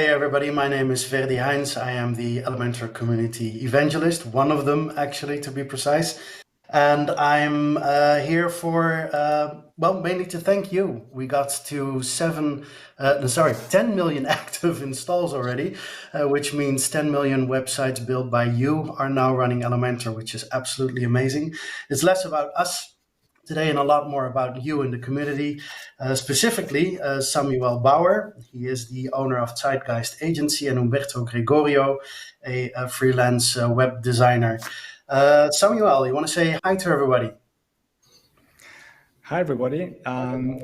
Hey everybody, my name is Verdi Heinz. I am the Elementor community evangelist, one of them actually to be precise. And I'm here for, well, mainly to thank you. We got to 10 million active installs already, which means 10 million websites built by you are now running Elementor, which is absolutely amazing. It's less about us today and a lot more about you and the community, specifically Samuel Bauer. He is the owner of Zeitgeist Agency, and Umberto Gregorio, a freelance web designer. Samuel, you want to say hi to everybody? Hi, everybody.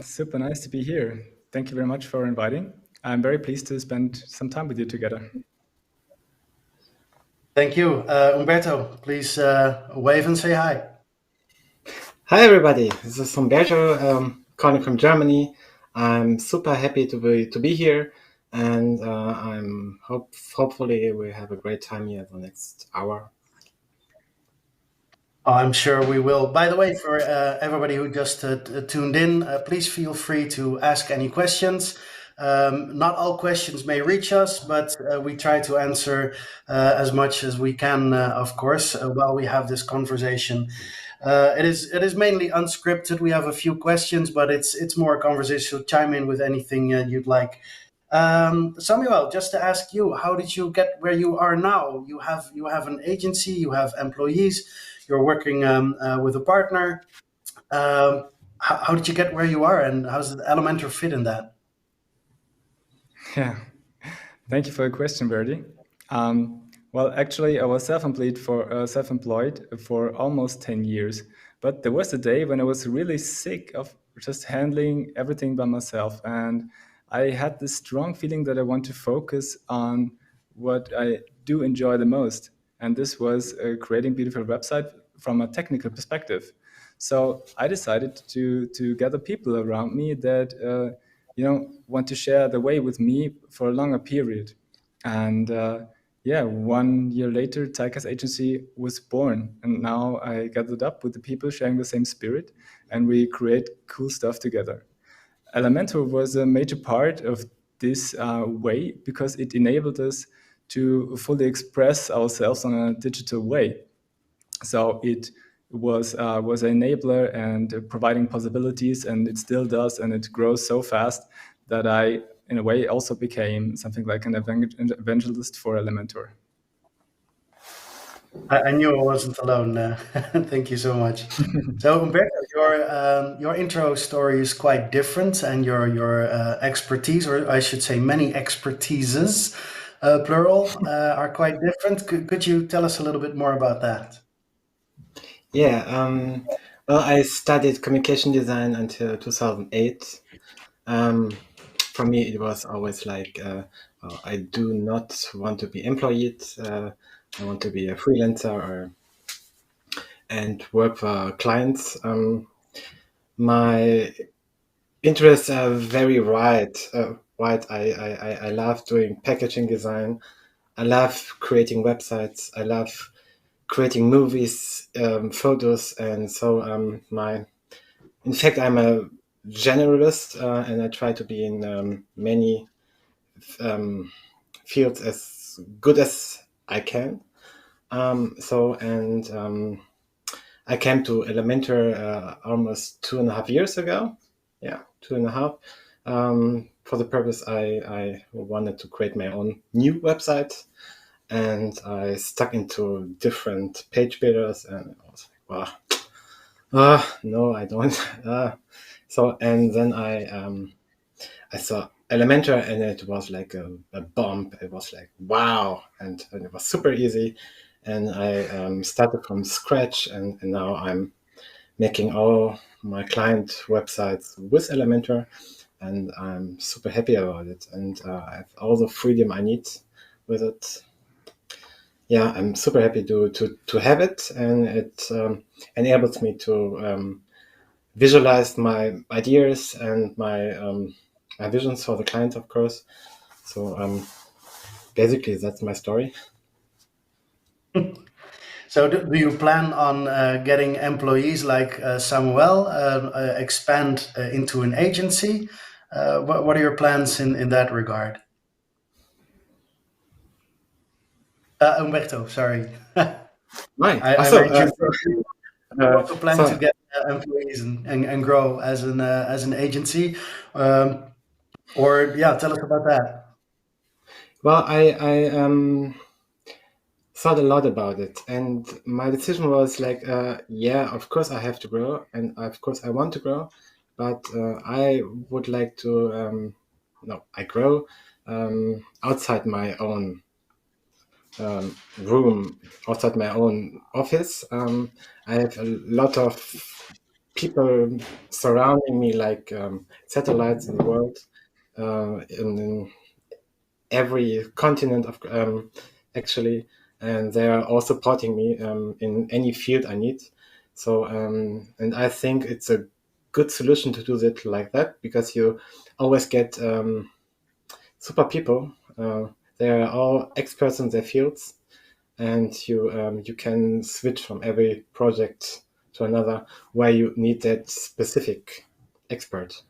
Super nice to be here. Thank you very much for inviting. I'm very pleased to spend some time with you together. Thank you. Umberto, please wave and say hi. Hi everybody, this is Humberto, calling from Germany. I'm super happy to be here, and hopefully we have a great time here the next hour. I'm sure we will. By the way, for everybody who just tuned in, please feel free to ask any questions. Not all questions may reach us, but we try to answer as much as we can, of course, while we have this conversation. It is mainly unscripted. We have a few questions, but it's more a conversation. So chime in with anything you'd like. Samuel, just to ask you, how did you get where you are now? You have an agency, you have employees, you're working with a partner. How did you get where you are, and how's the Elementor fit in that? Yeah, thank you for the question, Bertie. Well, actually, I was self-employed for almost 10 years. But there was a day when I was really sick of just handling everything by myself. And I had this strong feeling that I want to focus on what I do enjoy the most. And this was creating beautiful website from a technical perspective. So I decided to gather people around me that want to share the way with me for a longer period. And yeah, 1 year later, Taikas Agency was born, and now I gathered up with the people sharing the same spirit, and we create cool stuff together. Elementor was a major part of this way because it enabled us to fully express ourselves on a digital way. So it was an enabler and providing possibilities, and it still does, and it grows so fast that I, in a way, also became something like an evangelist for Elementor. I knew I wasn't alone. Thank you so much. So Umberto, your intro story is quite different, and your expertise, or I should say, many expertises, plural, are quite different. Could you tell us a little bit more about that? Yeah, well, I studied communication design until 2008. For me, it was always like, I do not want to be employed. I want to be a freelancer and work for clients. My interests are very wide. Wide. I love doing packaging design. I love creating websites. I love creating movies, photos, and so in fact, I'm a generalist, and I try to be in many um, fields as good as I can. I came to Elementor almost 2.5 years ago. Yeah, 2.5. For the purpose, I wanted to create my own new website, and I stuck into different page builders, and I was like, wow, no, I don't. And then I saw Elementor, and it was like a bomb. It was like, wow, and it was super easy. And I started from scratch, and now I'm making all my client websites with Elementor, and I'm super happy about it. And I have all the freedom I need with it. Yeah, I'm super happy to have it, and it enables me to visualize my ideas and my visions for the client, of course. So basically, that's my story. So do you plan on getting employees like Samuel, expand into an agency? What are your plans in that regard? Umberto, sorry. Right. I Also, read you also plan to so get employees and grow as an agency. Um, or yeah, tell us about that. well, I thought a lot about it, and my decision was like, yeah, of course I have to grow, and of course I want to grow, but I would like to, no, I grow outside my own room, outside my own office. I have a lot of people surrounding me, like satellites in the world, in every continent of actually, and they are all supporting me in any field I need. So, and I think it's a good solution to do that like that, because you always get super people. They are all experts in their fields, and you can switch from every project to another where you need that specific expert.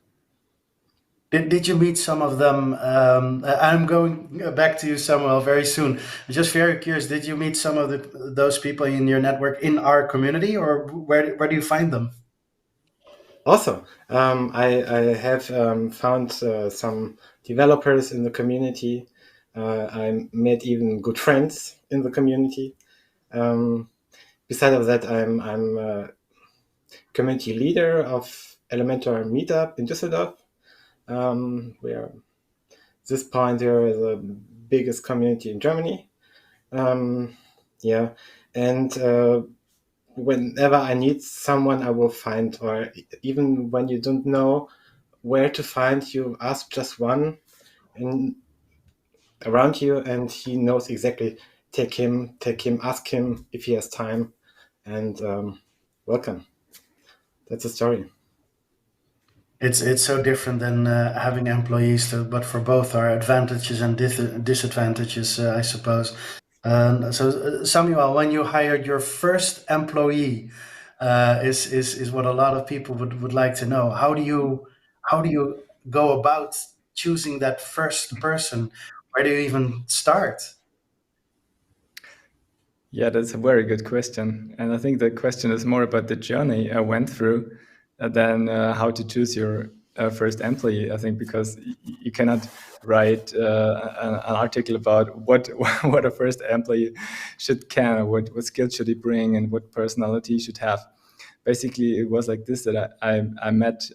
Did you meet some of them? I'm going back to you, Samuel, very soon. Just very curious. Did you meet some of those people in your network in our community, or where do you find them? Also, I have found some developers in the community. I met even good friends in the community. Um, Besides of that, I'm a community leader of Elementor meetup in Düsseldorf. Where this point here is the biggest community in Germany. Um, yeah, and whenever I need someone, I will find, or even when you don't know where to find, you ask just one in around you, and he knows exactly. Take him, ask him if he has time, and welcome. That's the story. It's so different than having employees, but for both are advantages and disadvantages, I suppose. So, Samuel, when you hired your first employee, is what a lot of people would like to know. How do you go about choosing that first person? Where do you even start? Yeah, that's a very good question. And I think the question is more about the journey I went through than how to choose your first employee. I think because you cannot write an article about what what a first employee should can, or what skills should he bring, and what personality he should have. Basically, it was like this that I met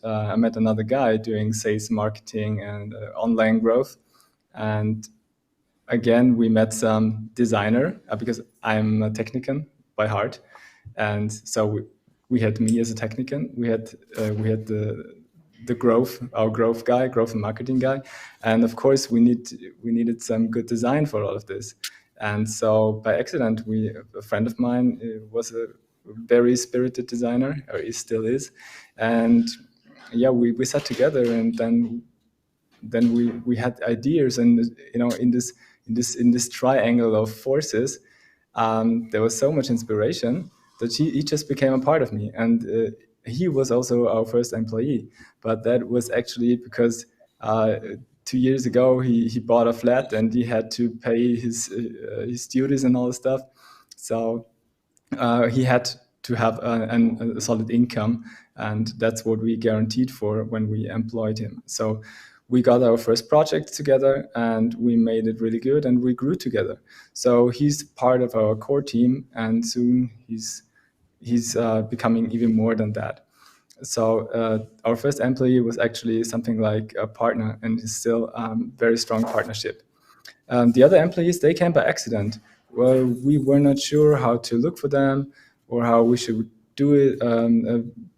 another guy doing sales, marketing, and online growth, and again we met some designer because I'm a technician by heart, and so we had me as a technician. We had the growth, our growth guy, growth and marketing guy, and of course we needed some good design for all of this. And so by accident, we a friend of mine was a very spirited designer, or he still is, and yeah, we sat together, and then we had ideas, and in this triangle of forces, there was so much inspiration that he just became a part of me, and he was also our first employee. But that was actually because 2 years ago he bought a flat and he had to pay his duties and all the stuff, so he had to have a solid income, and that's what we guaranteed for when we employed him. So we got our first project together, and we made it really good, and we grew together. So he's part of our core team, and soon he's becoming even more than that. So our first employee was actually something like a partner, and is still very strong partnership. The other employees, they came by accident. Well, we were not sure how to look for them or how we should do it.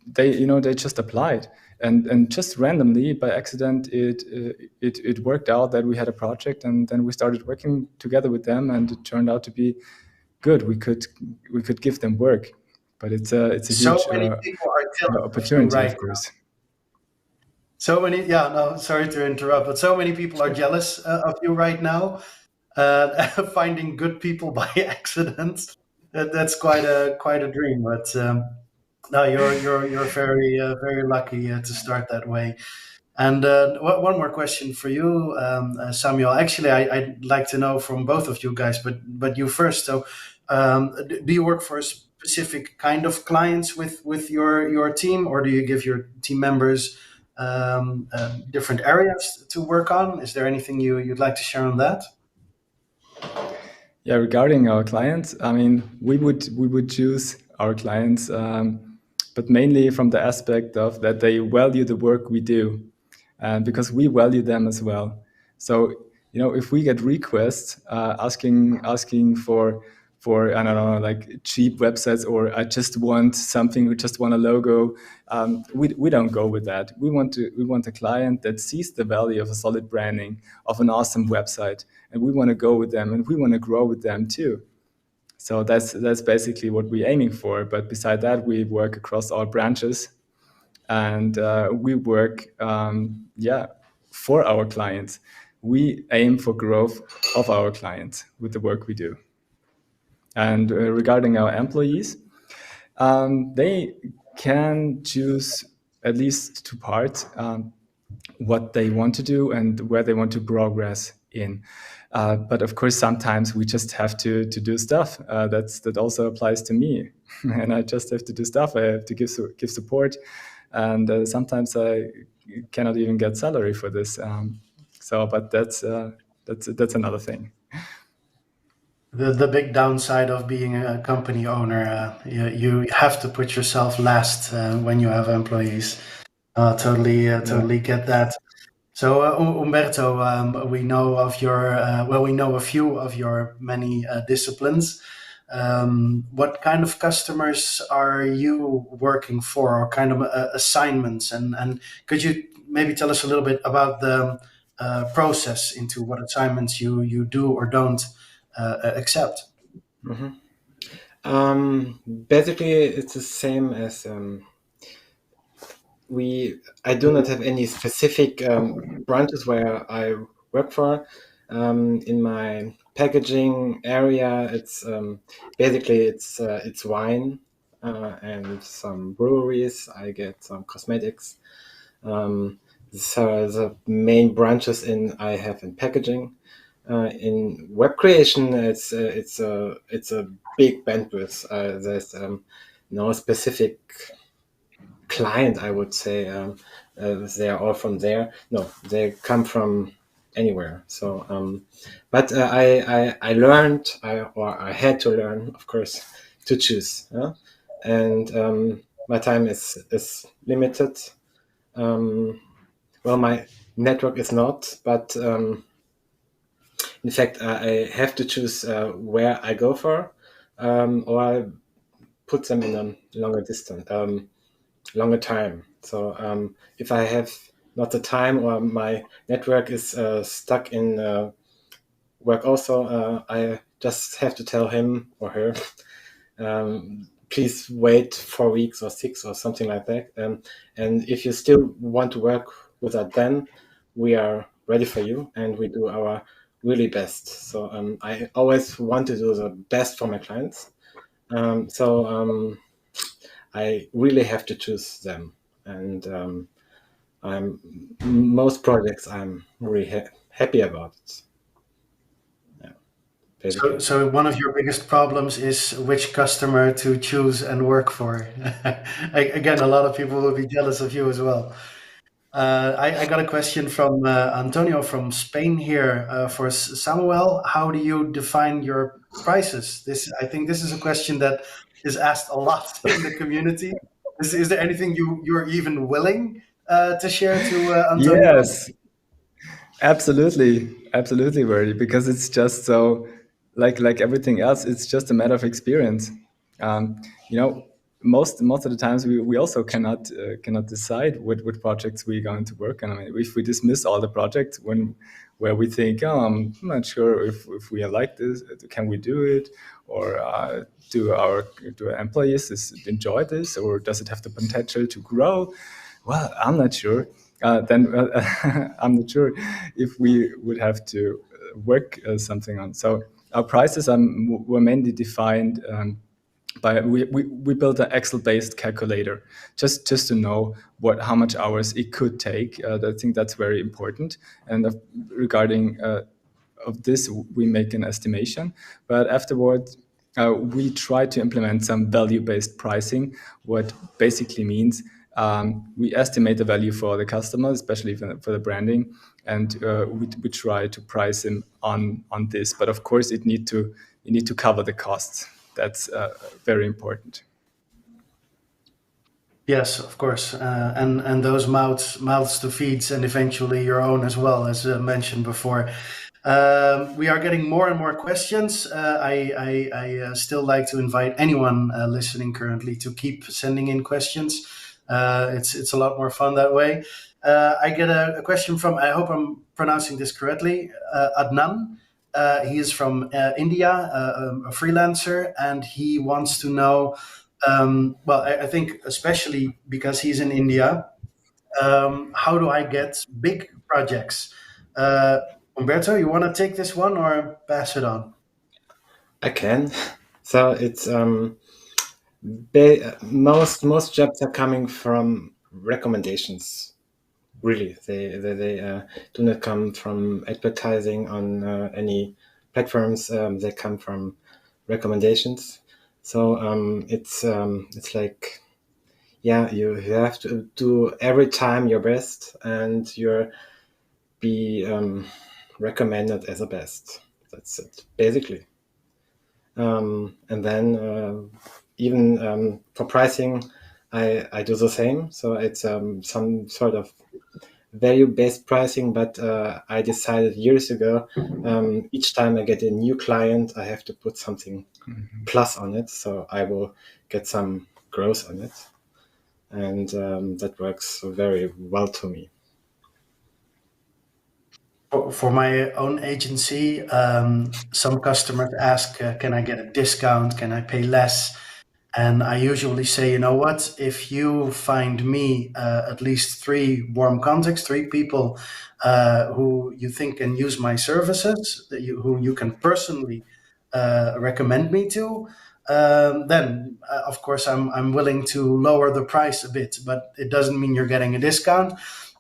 They just applied, and just randomly by accident, it worked out that we had a project, and then we started working together with them, and it turned out to be good. We could give them work, but it's a So huge many people are jealous of you opportunity, right of now. course. So many, yeah, no, sorry to interrupt, but so many people are Sure. jealous of you right now. Finding good people by accident. That's quite a dream. But no, you're very very lucky to start that way. And one more question for you, Samuel. Actually, I'd like to know from both of you guys, but you first. So, do you work for a specific kind of clients with your team, or do you give your team members different areas to work on? Is there anything you'd like to share on that? Yeah, regarding our clients, I mean, we would choose our clients, but mainly from the aspect of that they value the work we do, and because we value them as well. So if we get requests asking for I don't know, like cheap websites, or I just want something, we just want a logo. We don't go with that. We want a client that sees the value of a solid branding, of an awesome website, and we want to go with them, and we want to grow with them too. So that's basically what we're aiming for. But beside that, we work across all branches, and we work for our clients. We aim for growth of our clients with the work we do. And regarding our employees, they can choose at least two parts, what they want to do and where they want to progress in. But of course, sometimes we just have to do stuff. That also applies to me, and I just have to do stuff. I have to give support, and sometimes I cannot even get salary for this. But that's another thing. The big downside of being a company owner, you have to put yourself last when you have employees. Yeah. Totally get that. So, Umberto, we know of your, we know a few of your many disciplines. What kind of customers are you working for, or kind of assignments? And could you maybe tell us a little bit about the process into what assignments you do or don't accept? Mhm. Basically, it's the same as I do not have any specific branches where I work for. In my packaging area, it's basically it's wine and some breweries. I get some cosmetics. So the main branches I have in packaging. In web creation, it's a big bandwidth. There's no specific client, I would say. They are all from there. No, they come from anywhere. So, but I learned, or I had to learn, of course, to choose. And my time is limited. Well, my network is not, but in fact, I have to choose where I go for, or I put them in a longer distance. Longer time. So if I have not the time, or my network is stuck in work also, I just have to tell him or her, please wait 4 weeks or 6 or something like that. And if you still want to work with that, then we are ready for you, and we do our really best. So I always want to do the best for my clients. I really have to choose them, and I'm most projects I'm really happy about it. Yeah, So, basically. so one of your biggest problems is which customer to choose and work for. Again, a lot of people will be jealous of you as well. I got a question from Antonio from Spain here for Samuel. How do you define your prices? I think this is a question that is asked a lot in the community. Is there anything you're even willing to share to Antonio? Yes, absolutely, absolutely, Verdi, because it's just so, like everything else, it's just a matter of experience. Um, you know, most of the times we also cannot decide what projects we're going to work on. I mean, if we dismiss all the projects where we think, oh, I'm not sure if we like this, can we do it, or do our employees enjoy this, or does it have the potential to grow? Well, I'm not sure. Then I'm not sure if we would have to work something on. So our prices were mainly defined we built an Excel-based calculator just to know how much hours it could take. I think that's very important. And regarding of this, we make an estimation. But afterwards, we try to implement some value-based pricing, what basically means we estimate the value for the customer, especially for the branding, and we try to price him on this. But of course, you need to cover the costs. That's very important. Yes, of course, and those mouths to feed, and eventually your own as well, as mentioned before. We are getting more and more questions. I still like to invite anyone listening currently to keep sending in questions. It's a lot more fun that way. I get a question from, I hope I'm pronouncing this correctly, Adnan. He is from India, a freelancer, and he wants to know. Well, I think especially because he's in India, how do I get big projects? Uh, Umberto, you want to take this one or pass it on? I can. So it's most jobs are coming from recommendations. Really, they do not come from advertising on any platforms. They come from recommendations. So it's like, yeah, you have to do every time your best, and you're be recommended as a best. That's it, basically. And then even for pricing, I do the same. So it's some sort of value-based pricing, but I decided years ago, each time I get a new client, I have to put something plus on it, so I will get some growth on it, and that works very well to me. For my own agency, some customers ask, can I get a discount? Can I pay less? And I usually say, you know what? If you find me at least three warm contacts, three people who you think can use my services, who you can personally recommend me to, then of course I'm willing to lower the price a bit. But it doesn't mean you're getting a discount.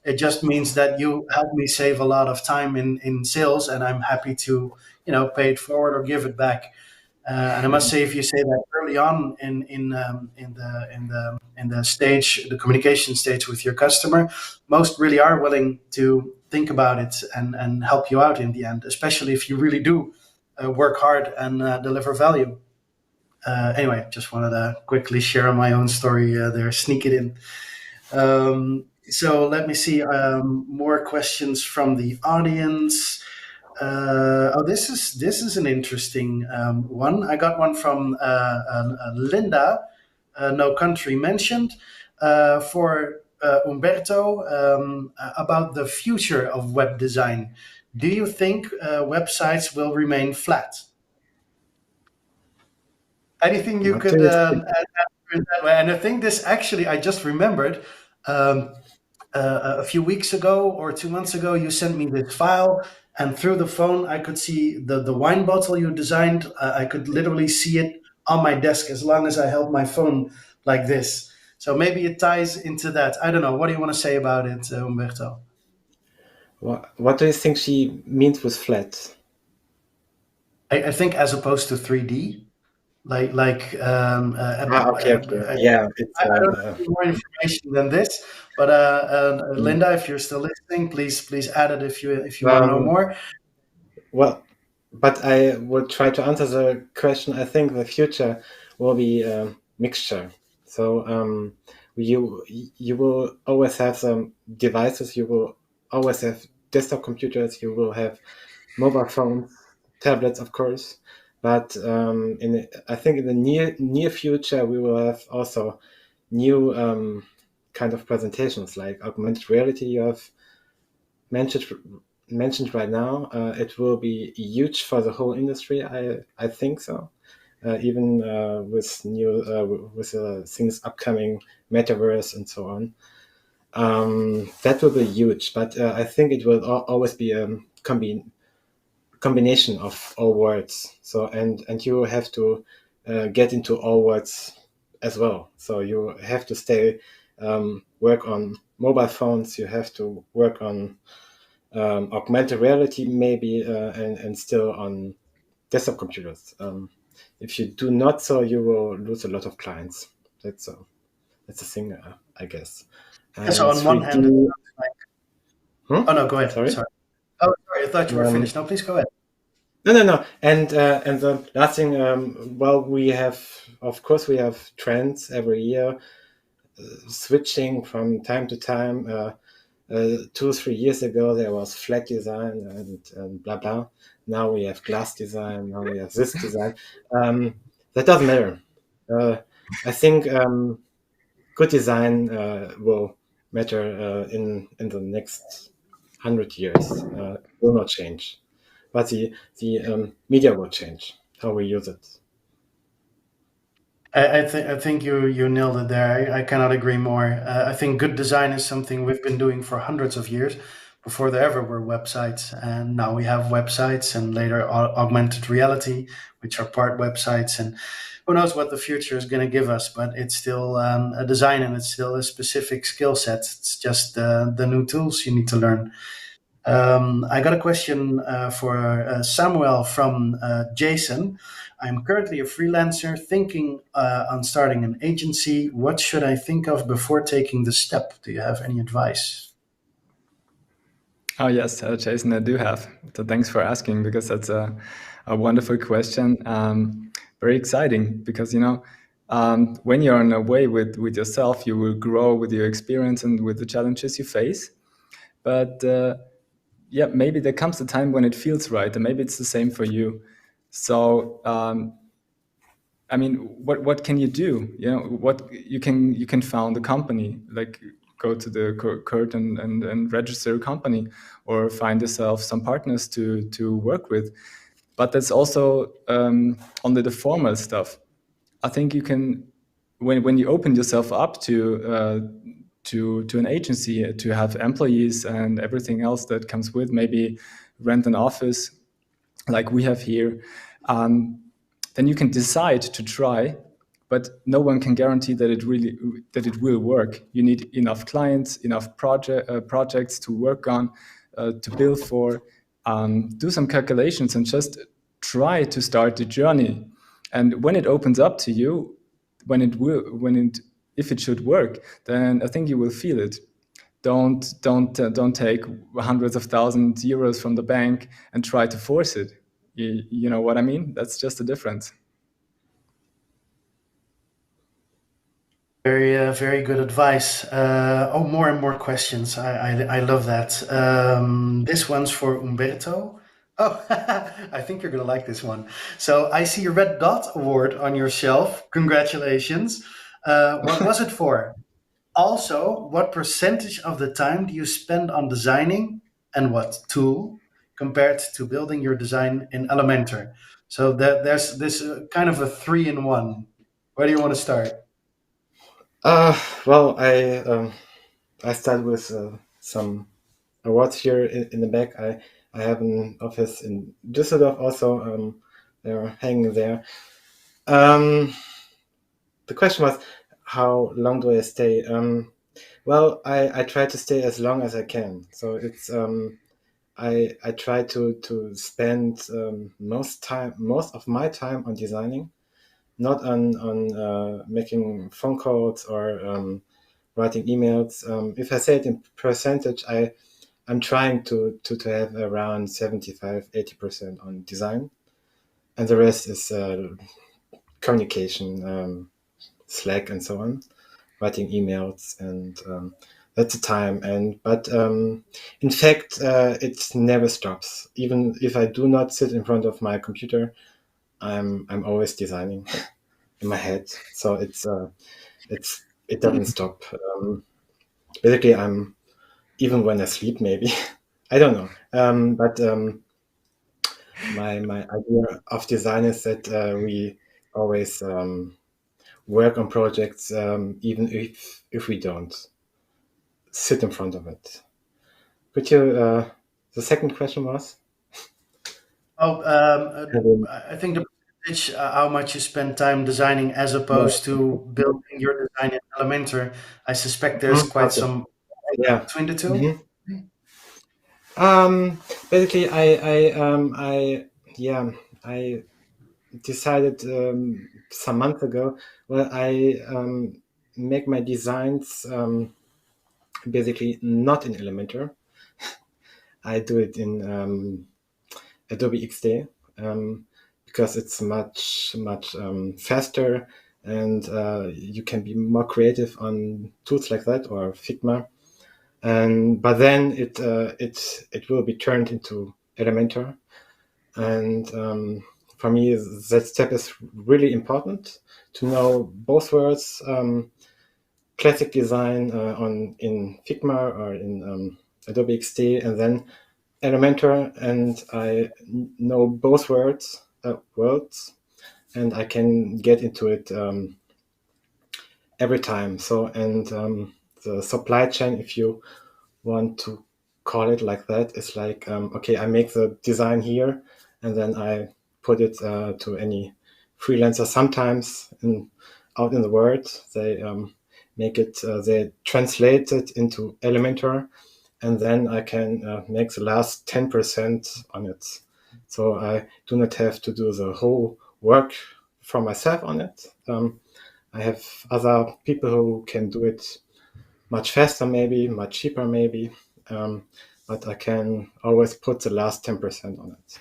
It just means that you help me save a lot of time in sales, and I'm happy to pay it forward or give it back. And I must say, if you say that early on in the stage, the communication stage with your customer, most really are willing to think about it and help you out in the end, especially if you really do work hard and deliver value. Anyway, just wanted to quickly share my own story there, sneak it in. So let me see more questions from the audience. This is an interesting one. I got one from Linda, no country mentioned, for Umberto about the future of web design. Do you think websites will remain flat? Anything you What do could you think? add in that way? And I think this actually, I just remembered. Um, a few weeks ago or 2 months ago, you sent me this file, and through the phone, I could see the wine bottle you designed. I could literally see it on my desk as long as I held my phone like this. So maybe it ties into that. I don't know. What do you want to say about it, Umberto? What do you think she means with flat? I think as opposed to 3D, Okay, okay, yeah, it's I don't have any more information than this, but Linda, if you're still listening, please add it if you want to know um, more. well, but I will try to answer the question. I think the future will be a mixture. So you will always have some devices. You will always have desktop computers. You will have mobile phones, tablets, of course. But I think in the near future, we will have also new kind of presentations like augmented reality. You have mentioned mentioned right now. It will be huge for the whole industry. I think so. Even with new with things upcoming, metaverse and so on. That will be huge, but I think it will always be a combination of all words. So and you have to get into all worlds as well. So you have to stay work on mobile phones. You have to work on augmented reality, maybe, and still on desktop computers. If you do not so, you will lose a lot of clients. That's a thing, I guess. Yeah, so And on one 3D. hand, it sounds like... Hmm? Oh no, go ahead. Sorry. Sorry. Oh, sorry. I thought you were Um, finished. No, please go ahead. no, no, no. And the last thing, well, we have, of course, we have trends every year, switching from time to time. 2 or 3 years ago, there was flat design and blah blah. Now we have glass design. Now we have this design. That doesn't matter. I think good design will matter in the next 100 years. Will not change, but the media will change how we use it. I think you nailed it there. I cannot agree more. I think good design is something we've been doing for hundreds of years before there ever were websites, and now we have websites and later augmented reality, which are part websites. And who knows what the future is going to give us? But it's still a design, and it's still a specific skill set. It's just the new tools you need to learn. I got a question for Samuel from Jason. I'm currently a freelancer thinking on starting an agency. What should I think of before taking the step? Do you have any advice? Oh yes, Jason, I do have. So thanks for asking, because that's a wonderful question. Very exciting, because when you're on a way with yourself, you will grow with your experience and with the challenges you face. But yeah, maybe there comes a time when it feels right, and maybe it's the same for you. So I mean, what can you do? What you can found a company, like go to the court and register a company, or find yourself some partners to work with. But that's also on the formal stuff. I think you can, when you open yourself up to an agency, to have employees and everything else that comes with, maybe rent an office like we have here, then you can decide to try, but no one can guarantee that it will work. You need enough clients, enough projects to work on, to bill for, do some calculations, and just try to start the journey. And when it opens up to you, if it should work, then I think you will feel it. Don't take hundreds of thousands euros from the bank and try to force it. You know what I mean? That's just the difference. Very good advice. Oh, more and more questions. I love that. This one's for Umberto. Oh, I think you're gonna like this one. So I see a Red Dot Award on your shelf. Congratulations. What was it for? Also, what percentage of the time do you spend on designing and what tool compared to building your design in Elementor? So there's this kind of a three in one. Where do you want to start? Well, I start with some awards here in the back. I have an office in Düsseldorf also. They're hanging there. Um, the question was, how long do I stay? Well, I try to stay as long as I can. So it's I try to spend most of my time on designing, not on making phone calls or writing emails. If I say it in percentage, I'm trying to have around 75-80% on design, and the rest is communication, Slack, and so on, writing emails, and that's the time. But in fact, it never stops. Even if I do not sit in front of my computer, I'm always designing in my head. So it doesn't stop. Basically, I'm even when I sleep, maybe. I don't know. But my idea of design is that we always work on projects, even if we don't sit in front of it. Could you? The second question was. Oh, Um, I think the percentage how much you spend time designing as opposed to building your design in Elementor? I suspect there's quite Okay. some Yeah. between the two. Mhm. Basically, yeah, I decided some months ago. Well, I make my designs basically not in Elementor. I do it in Adobe XD because it's much faster, and you can be more creative on tools like that or Figma. And but then it will be turned into Elementor, and for me that step is really important to know both words. Classic design on in Figma or in Adobe XD, and then Elementor, and I know both words, and I can get into it every time. So, and the supply chain, if you want to call it like that, is like okay, I make the design here, and then I put it to any freelancer. Sometimes out in the world, they make it, they translate it into Elementor, and then I can make the last 10% on it. So I do not have to do the whole work for myself on it. I have other people who can do it much faster, maybe, much cheaper, maybe. But I can always put the last 10% on it.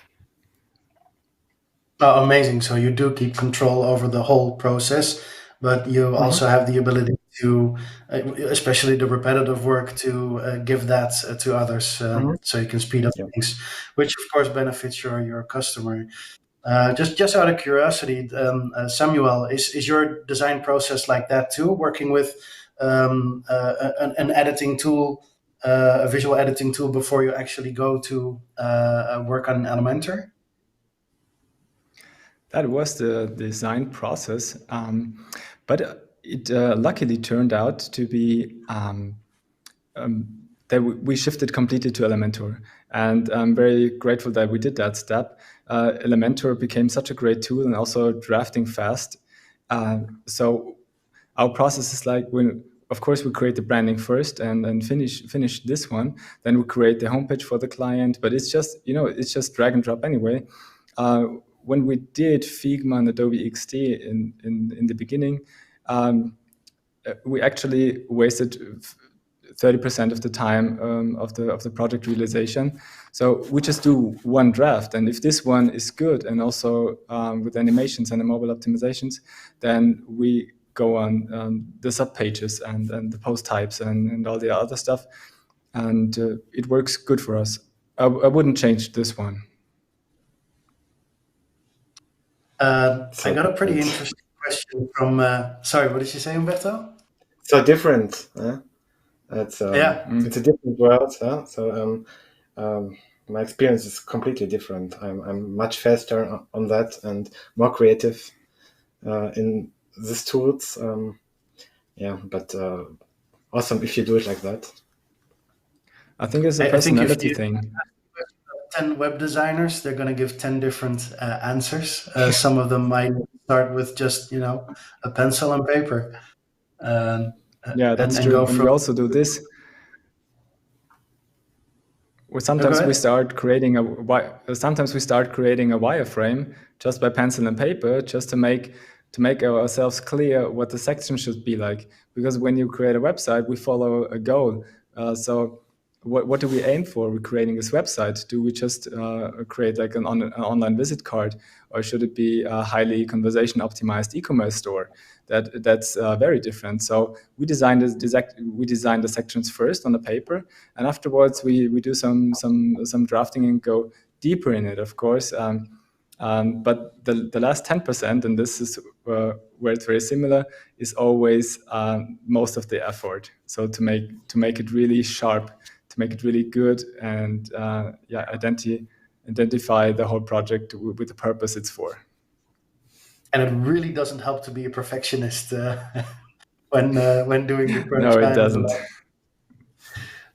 Oh, amazing. So you do keep control over the whole process, but you Mhm. also have the ability to, especially the repetitive work, to give that to others, Mhm. so you can speed up Yeah. things, which of course benefits your customer. Just out of curiosity, Samuel, is your design process like that too? Working with an editing tool, a visual editing tool, before you actually go to work on Elementor? That was the design process, but it luckily turned out to be that we shifted completely to Elementor, and I'm very grateful that we did that step. Elementor became such a great tool, and also drafting fast. So our process is like, when of course we create the branding first and finish this one, then we create the homepage for the client, but it's just, it's just drag and drop anyway. uh, when we did Figma and Adobe XD in the beginning, we actually wasted 30% of the time of the project realization. So we just do one draft, and if this one is good, and also with animations and the mobile optimizations, then we go on the sub pages and the post types and all the other stuff, and it works good for us. I wouldn't change this one. I So got a pretty different. interesting question from. Sorry, what did you say, Umberto? So different. Yeah, It's a different world. So um, my experience is completely different. I'm much faster on that and more creative in these tools. Yeah, but awesome if you do it like that. I think it's a I think if personality you thing. 10 web designers, they're going to give 10 different answers. Some of them might start with just, a pencil and paper, um, Yeah, that's and true. go And we from. also do this. Or No, go sometimes we ahead. start creating sometimes we start creating a wireframe just by pencil and paper, just to make ourselves clear what the section should be like. Because when you create a website, we follow a goal. So what do we aim for? We're creating this website. Do we just create like an online visit card, or should it be a highly conversation optimized e-commerce store? That's very different. So we design the sections first on the paper, and afterwards we do some drafting and go deeper in it, of course. But the last 10%, and this is where it's very similar, is always most of the effort. So to make it really sharp, to make it really good, and yeah, identify the whole project with the purpose it's for. And it really doesn't help to be a perfectionist when doing the No, it design as doesn't. well.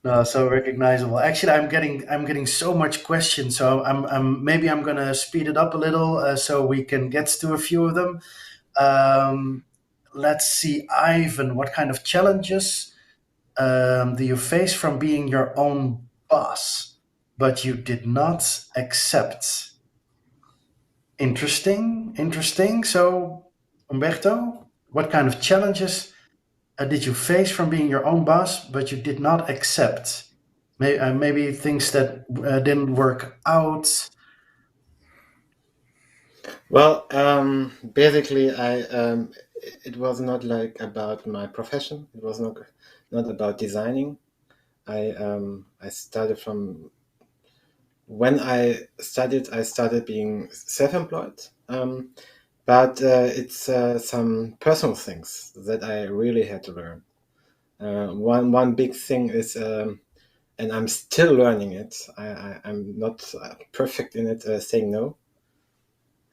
No, so recognizable. Actually, I'm getting so much questions, so maybe I'm gonna speed it up a little so we can get to a few of them. Um, let's see, Ivan, what kind of challenges do you face from being your own boss, but you did not accept? Interesting, interesting. So, Umberto, what kind of challenges did you face from being your own boss, but you did not accept? Maybe things that didn't work out. Well, basically, it was not like about my profession. It was not about designing. I started from when I studied. I started being self-employed. But it's some personal things that I really had to learn. One big thing is, and I'm still learning it. I'm not perfect in it. Saying no.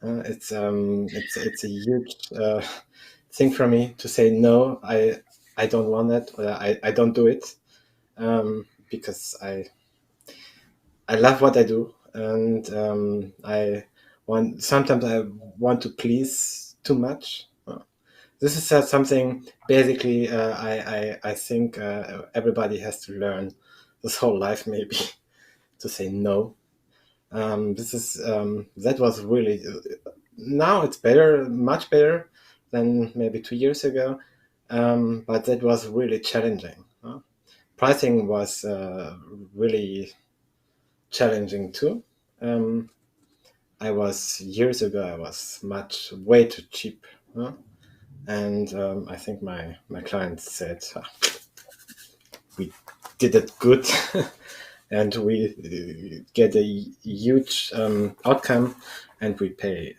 It's a huge thing for me to say no. I don't want that, or I don't do it, because I love what I do, and I want sometimes I want to please too much. This is something basically I think everybody has to learn this whole life, maybe to say no. This is that was really now it's better, much better than maybe 2 years ago, but that was really challenging. Pricing was really challenging too. Um, I was years ago. I was much way too cheap, and I think my clients said, "Ah, we did it good." And we get a huge outcome, and we pay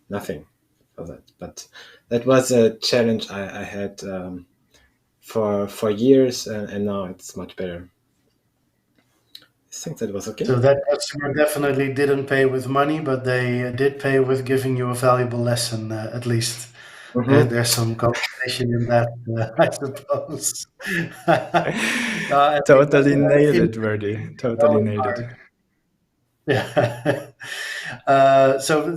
nothing for that. But that was a challenge I had for years, and now it's much better. I think that was okay. So that customer definitely didn't pay with money, but they did pay with giving you a valuable lesson, at least. Hmm. There's some compensation in that, I suppose. I think Totally nailed in it, Verdi. Totally well, nailed it. yeah. So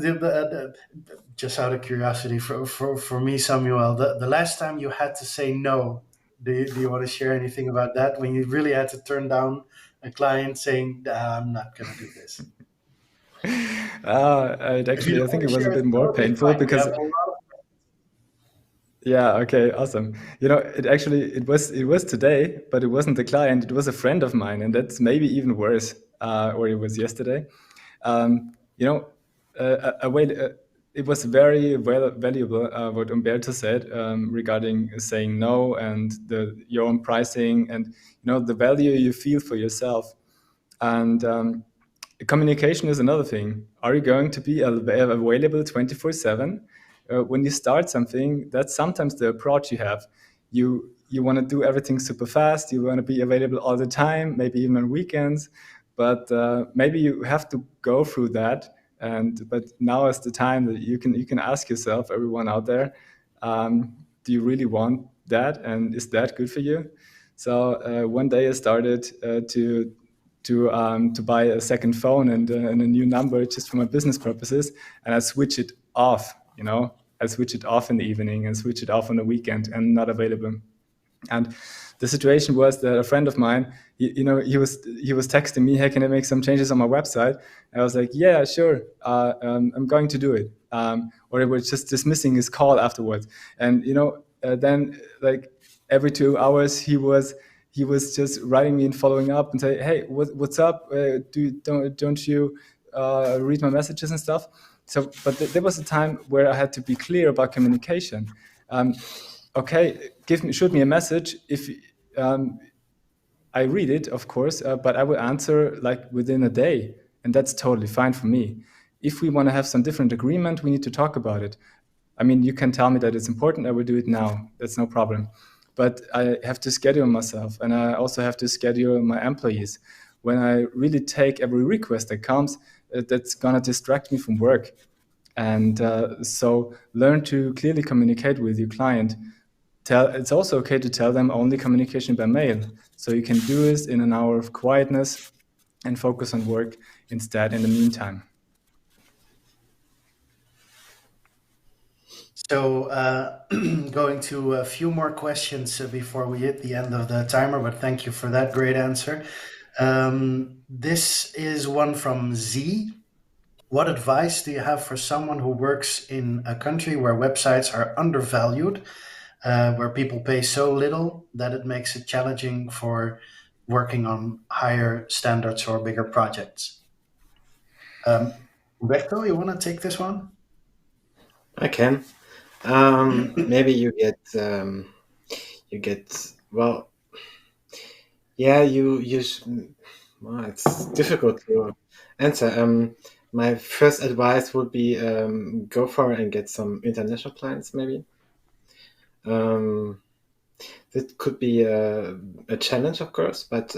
just out of curiosity, for me, Samuel, the last time you had to say no, do you want to share anything about that? When you really had to turn down a client saying, I'm not going to do this. If you I don't think want it to was a share, bit it's more totally painful fine. We because have a lot of. yeah, okay, awesome. It was today, but it wasn't the client. It was a friend of mine, and that's maybe even worse. Or it was yesterday. You know, it was very valuable what Umberto said regarding saying no and your own pricing and the value you feel for yourself. And communication is another thing. Are you going to be available 24/7? When you start something, that's sometimes the approach you have. You want to do everything super fast. You want to be available all the time, maybe even on weekends. But maybe you have to go through that. But now is the time that you can ask yourself, everyone out there, do you really want that, and is that good for you? So one day I started to buy a second phone and a new number just for my business purposes, and I switch it off. I switch it off in the evening and switch it off on the weekend and not available. And the situation was that a friend of mine, he was texting me, "Hey, can I make some changes on my website?" And I was like, "Yeah, sure. I'm going to do it." Or he was just dismissing his call afterwards. And then like every 2 hours, he was just writing me and following up and say, "Hey, what's up? Don't you read my messages and stuff?" So, but there was a time where I had to be clear about communication. Okay, shoot me a message if I read it, of course, but I will answer like within a day, and that's totally fine for me. If we want to have some different agreement, we need to talk about it. I mean, you can tell me that it's important, I will do it now. That's no problem. But I have to schedule myself, and I also have to schedule my employees. When I really take every request that comes, that's gonna distract me from work. And so learn to clearly communicate with your client. it's also okay to tell them only communication by mail. So you can do this in an hour of quietness and focus on work instead in the meantime. So, going to a few more questions before we hit the end of the timer, but thank you for that great answer. This is one from Z. What advice do you have for someone who works in a country where websites are undervalued, where people pay so little that it makes it challenging for working on higher standards or bigger projects? Roberto, you want to take this one? I can. Maybe you get well. Yeah, well, it's difficult to answer. My first advice would be go for it and get some international clients. Maybe it could be a challenge, of course, but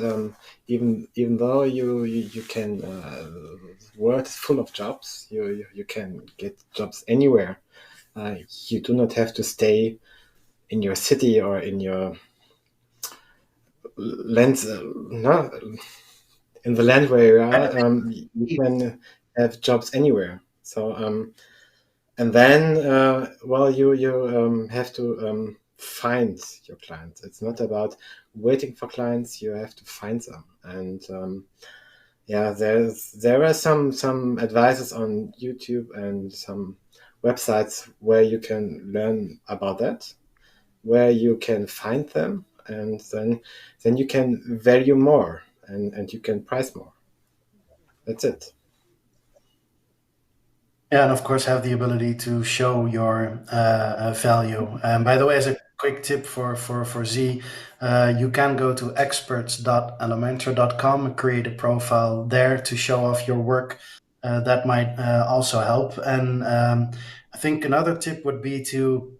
even though you can, world is full of jobs. You can get jobs anywhere. You do not have to stay in your city or in your land. No, in the land where you are, you can have jobs anywhere. So and then well, you have to find your clients. It's not about waiting for clients. You have to find them. And yeah, there are some advices on YouTube and some websites where you can learn about that, where you can find them, and then you can value more, and you can price more. That's it. Yeah, and of course have the ability to show your value. And by the way, as a quick tip for Z, you can go to experts.elementor.com and create a profile there to show off your work. That might also help. And I think another tip would be to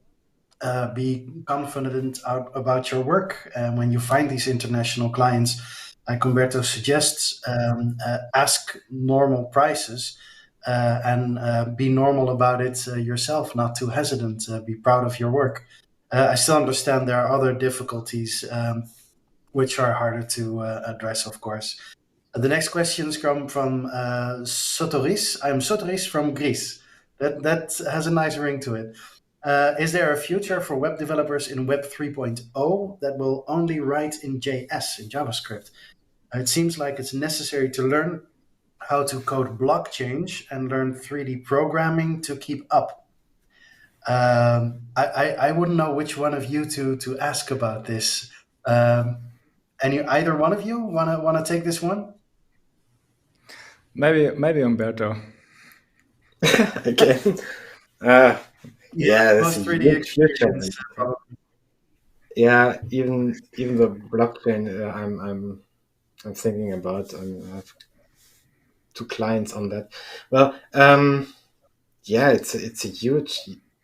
be confident about your work. And when you find these international clients, like Humberto suggests, ask normal prices and be normal about it yourself, not too hesitant. Be proud of your work. I still understand there are other difficulties which are harder to address, of course. The next questions come from Sotoris. I'm Sotoris from Greece. That has a nice ring to it. Is there a future for web developers in Web 3.0 that will only write in JS, in JavaScript? It seems like it's necessary to learn how to code blockchain and learn 3D programming to keep up. I wouldn't know which one of you to ask about this. Either one of you wanna take this one? Maybe Umberto. Again. Uh, Yeah, yeah, that's a most 3D huge future. experience. Yeah, even the blockchain, I'm thinking about. I have two clients on that. Well, yeah, it's a huge,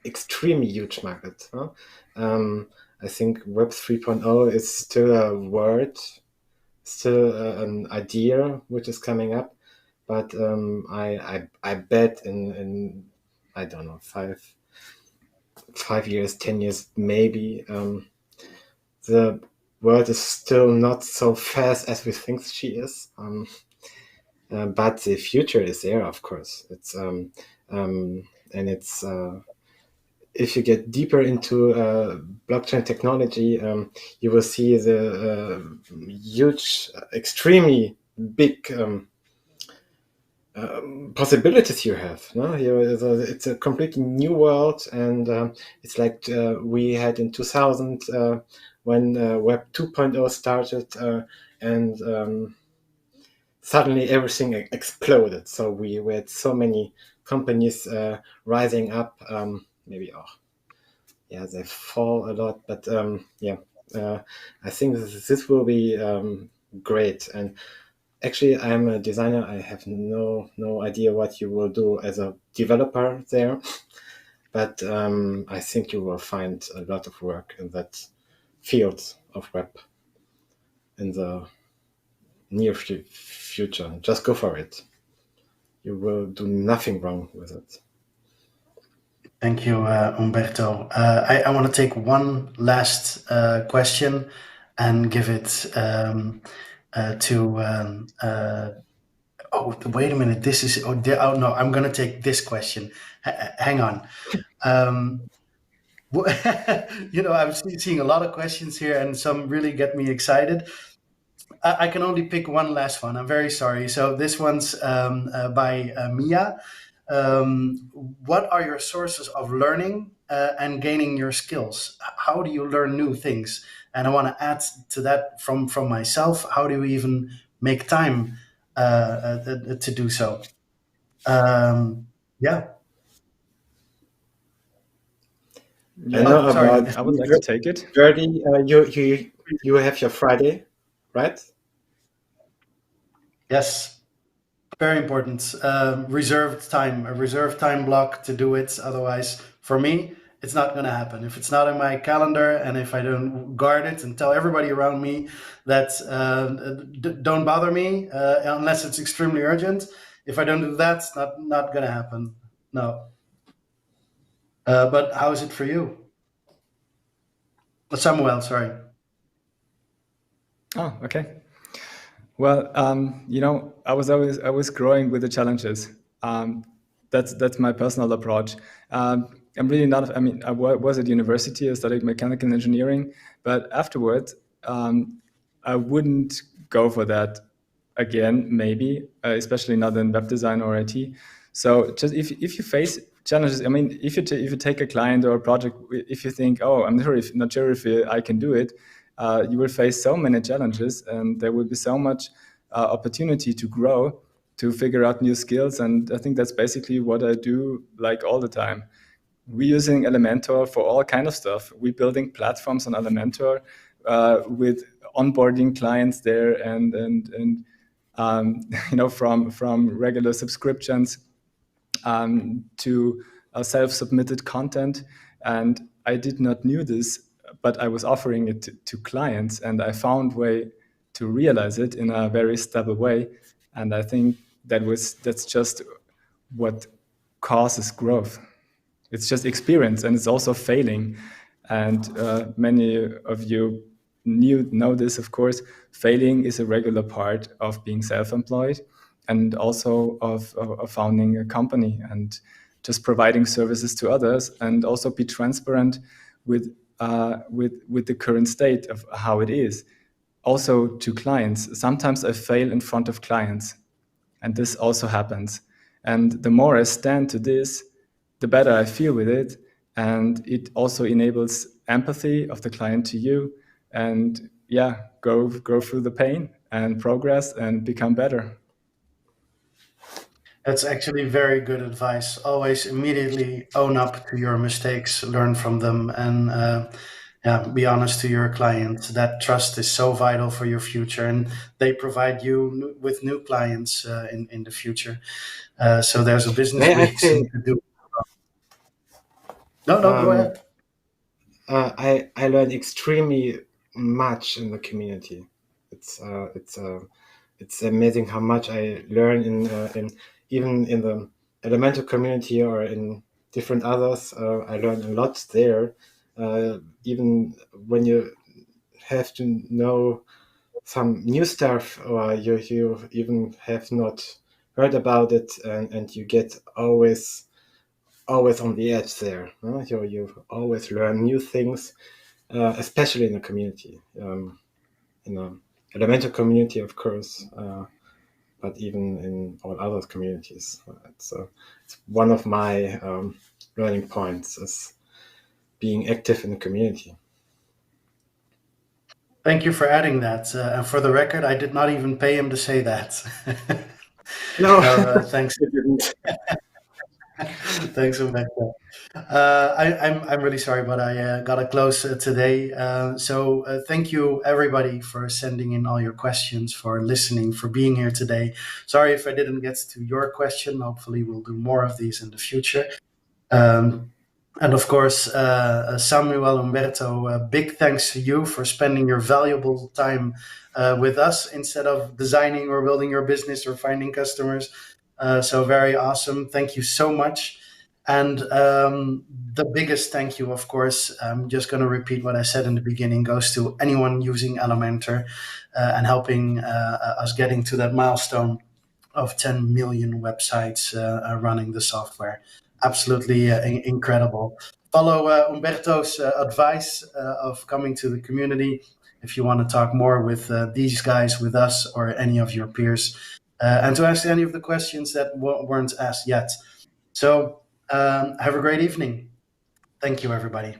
extremely huge market. Huh? I think Web 3.0 is still a word, still an idea which is coming up, but I bet in I don't know 5 years, 10 years maybe. The world is still not so fast as we think she is. But the future is there, of course. It's and it's if you get deeper into blockchain technology, you will see the huge, extremely big possibilities you have. No, it's a completely new world, and it's like we had in 2000 when Web 2.0 started, and suddenly everything exploded. So we had so many companies rising up. Maybe yeah, they fall a lot, but yeah, I think this will be great. And actually, I'm a designer. I have no idea what you will do as a developer there, but I think you will find a lot of work in that field of web in the near future. Just go for it. You will do nothing wrong with it. Thank you, Umberto. I want to take one last question and give it to. Oh, wait a minute. This is. Oh no, I'm going to take this question. Hang on. Um, I'm seeing a lot of questions here, and some really get me excited. I can only pick one last one. I'm very sorry. So this one's by Mia. What are your sources of learning and gaining your skills? How do you learn new things? And I want to add to that from myself. How do you even make time to do so? Yeah. I Yeah, know Oh, sorry. about I would like to take it. Verdi. You have your Friday, right? Yes. Very important. Reserved time, a reserved time block to do it. Otherwise, for me, it's not going to happen. If it's not in my calendar and if I don't guard it and tell everybody around me that don't bother me unless it's extremely urgent. If I don't do that, it's not going to happen. No. But how is it for you? Samuel, sorry. Oh, okay. Well, I was growing with the challenges. Um, that's my personal approach. I'm really not. I mean, was at university. I studied mechanical engineering, but afterwards, I wouldn't go for that again. Maybe, especially not in web design or IT. So, just if you face challenges, I mean, if you take a client or a project, if you think, oh, I'm not sure if I can do it, you will face so many challenges, and there will be so much opportunity to grow, to figure out new skills. And I think that's basically what I do, like, all the time. We're using Elementor for all kind of stuff. We're building platforms on Elementor with onboarding clients there, and from regular subscriptions to self-submitted content. And I did not knew this, but I was offering it to clients, and I found way to realize it in a very stable way. And I think that's just what causes growth. It's just experience, and it's also failing. And many of you know this, of course. Failing is a regular part of being self-employed, and also of founding a company, and just providing services to others, and also be transparent with with the current state of how it is. Also to clients. Sometimes I fail in front of clients, and this also happens. And the more I stand to this, the better I feel with it. And it also enables empathy of the client to you. And yeah, go through the pain and progress and become better. That's actually very good advice. Always immediately own up to your mistakes, learn from them, and yeah, be honest to your client. That trust is so vital for your future, and they provide you with new clients in the future. So there's a business May I we say, need to do. No, no, go um, ahead. I learned extremely much in the community. It's uh, it's uh, it's amazing how much I learn in even in the elemental community or in different others. I learned a lot there. Even when you have to know some new stuff, or you even have not heard about it, and you get always on the edge there. You always learn new things, especially in a community, in a elemental community, of course, but even in all other communities. It's one of my learning points is being active in the community. Thank you for adding that. And for the record, I did not even pay him to say that. No, No, thanks. I didn't. Thanks, Umberto. I'm really sorry, but I gotta close today. So thank you everybody for sending in all your questions, for listening, for being here today. Sorry if I didn't get to your question. Hopefully, we'll do more of these in the future. Um, and of course, Samuel, Umberto, big thanks to you for spending your valuable time with us instead of designing or building your business or finding customers. So very awesome. Thank you so much. And the biggest thank you, of course, I'm just going to repeat what I said in the beginning, goes to anyone using Elementor and helping us getting to that milestone of 10 million websites running the software. Absolutely incredible. Follow Umberto's advice of coming to the community if you want to talk more with these guys, with us, or any of your peers, and to ask any of the questions that weren't asked yet. So have a great evening. Thank you, everybody.